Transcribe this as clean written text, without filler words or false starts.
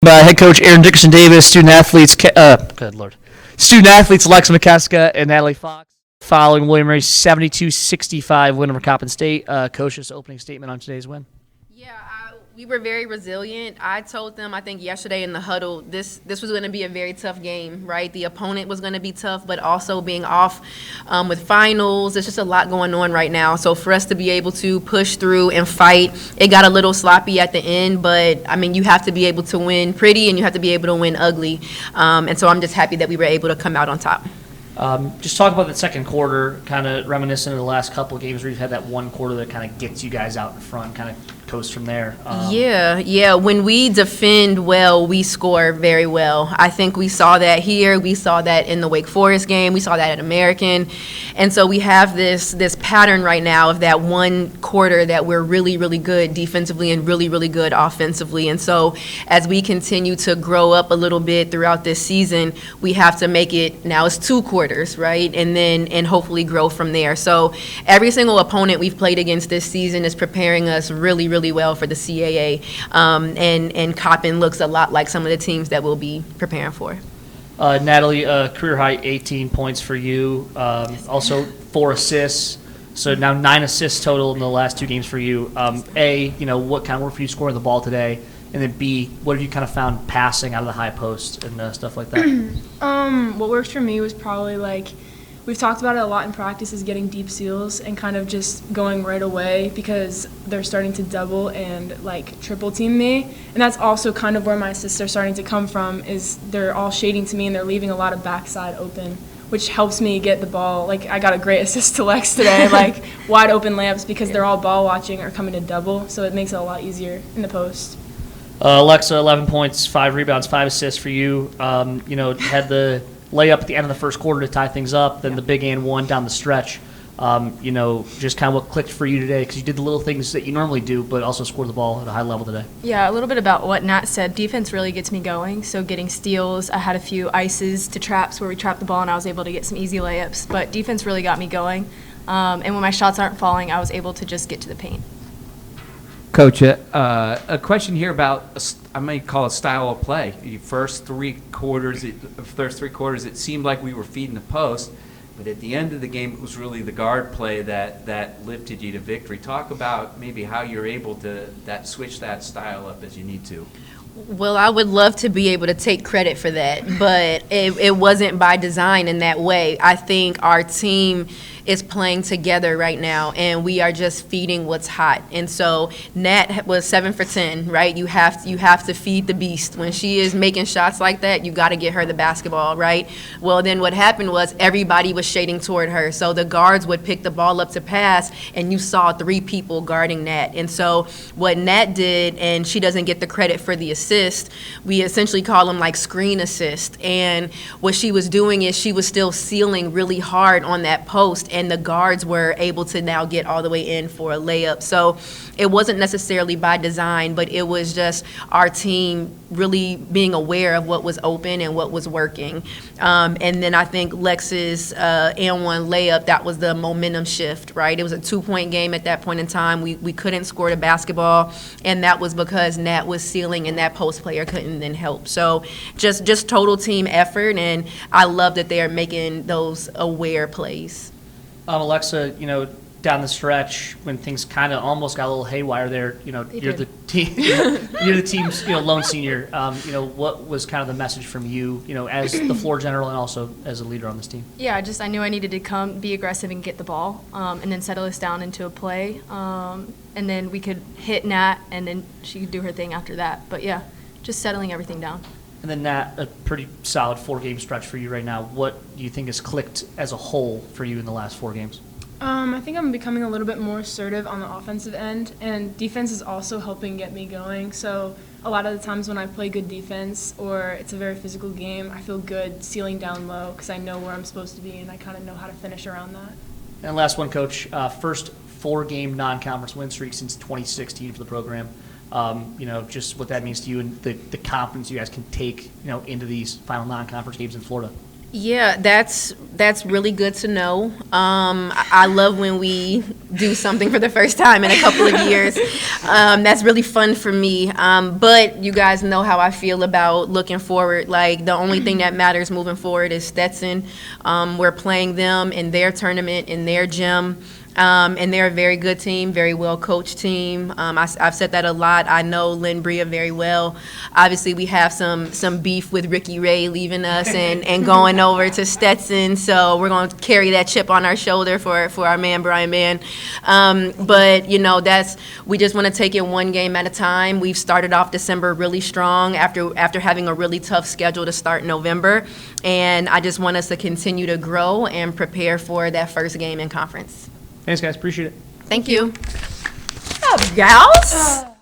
By head coach Erin Dickerson Davis, student athletes Alexa Mikeska and Natalie Fox, following William Mary's 72-65 win over Coppin State. Coach's opening statement on today's win. We were very resilient. I told them, I think yesterday in the huddle, this was going to be a very tough game, right? The opponent was going to be tough, but also being off with finals, there's just a lot going on right now. So for us to be able to push through and fight, it got a little sloppy at the end, but I mean, you have to be able to win pretty and you have to be able to win ugly. And so I'm just happy that we were able to come out on top. Just talk about the second quarter, kind of reminiscent of the last couple of games where you've had that one quarter that kind of gets you guys out in front, kind of coast from there. Yeah. When we defend well, we score very well. I think we saw that here. We saw that in the Wake Forest game. We saw that at American. And so we have this pattern right now of that one quarter that we're really, really good defensively and really, really good offensively. And so as we continue to grow up a little bit throughout this season, we have to make it, now it's 2 quarters, right? And hopefully grow from there. So every single opponent we've played against this season is preparing us really, really well for the CAA, and Coppin looks a lot like some of the teams that we'll be preparing for. Natalie, career high 18 points for you, also 4 assists, so now 9 assists total in the last 2 games for you. A, what kind of work for you scoring the ball today, and then B, what have you kind of found passing out of the high post and stuff like that? What worked for me was probably we've talked about it a lot in practice, is getting deep seals and kind of just going right away because they're starting to double and triple team me. And that's also kind of where my assists are starting to come from, is they're all shading to me and they're leaving a lot of backside open, which helps me get the ball. I got a great assist to Lex today, wide open layups because they're all ball watching or coming to double, so it makes it a lot easier in the post. Alexa, 11 points, 5 rebounds, 5 assists for you. Had the layup at the end of the first quarter to tie things up, then the big and one down the stretch. Just kind of what clicked for you today, because you did the little things that you normally do, but also scored the ball at a high level today. Yeah, a little bit about what Nat said. Defense really gets me going, so getting steals. I had a few ices to traps where we trapped the ball, and I was able to get some easy layups. But defense really got me going. And when my shots aren't falling, I was able to just get to the paint. Coach, a question here about I might call it style of play. The first 3 quarters, it seemed like we were feeding the post, but at the end of the game, it was really the guard play that lifted you to victory. Talk about maybe how you're able to switch that style up as you need to. Well, I would love to be able to take credit for that, but it wasn't by design in that way. I think our team is playing together right now, and we are just feeding what's hot. And so Nat was 7 for 10, right? You have to feed the beast. When she is making shots like that, you got to get her the basketball, right? Well, then what happened was everybody was shading toward her, so the guards would pick the ball up to pass, and you saw 3 people guarding Nat. And so what Nat did, and she doesn't get the credit for the assist, we essentially call them screen assist. And what she was doing is she was still sealing really hard on that post, and the guards were able to now get all the way in for a layup. So it wasn't necessarily by design, but it was just our team really being aware of what was open and what was working. And then I think Lex's and one layup, that was the momentum shift, right? It was a 2-point game at that point in time. We couldn't score the basketball, and that was because Nat was sealing and that post player couldn't then help. So just total team effort, and I love that they are making those aware plays. Alexa, down the stretch when things kind of almost got a little haywire there, you're the team's lone senior. What was kind of the message from you, as the floor general and also as a leader on this team? Yeah, I knew I needed to come, be aggressive, and get the ball, and then settle us down into a play, and then we could hit Nat, and then she could do her thing after that. But yeah, just settling everything down. And then Nat, a pretty solid 4-game stretch for you right now. What do you think has clicked as a whole for you in the last 4 games? I think I'm becoming a little bit more assertive on the offensive end, and defense is also helping get me going. So a lot of the times when I play good defense or it's a very physical game, I feel good sealing down low because I know where I'm supposed to be and I kind of know how to finish around that. And last one, Coach, first 4-game non-conference win streak since 2016 for the program. Just what that means to you and the confidence you guys can take, into these final non-conference games in Florida. Yeah, that's really good to know. I love when we do something for the first time in a couple of years. That's really fun for me. But you guys know how I feel about looking forward. Like, the only thing that matters moving forward is Stetson. We're playing them in their tournament, in their gym. And they're a very good team, very well-coached team. I've said that a lot. I know Lynn Bria very well. Obviously, we have some beef with Ricky Ray leaving us and going over to Stetson, so we're going to carry that chip on our shoulder for our man, Brian Mann. But, you know, we just want to take it one game at a time. We've started off December really strong after having a really tough schedule to start November, and I just want us to continue to grow and prepare for that first game in conference. Thanks, guys. Appreciate it. Thank you. What's up, gals?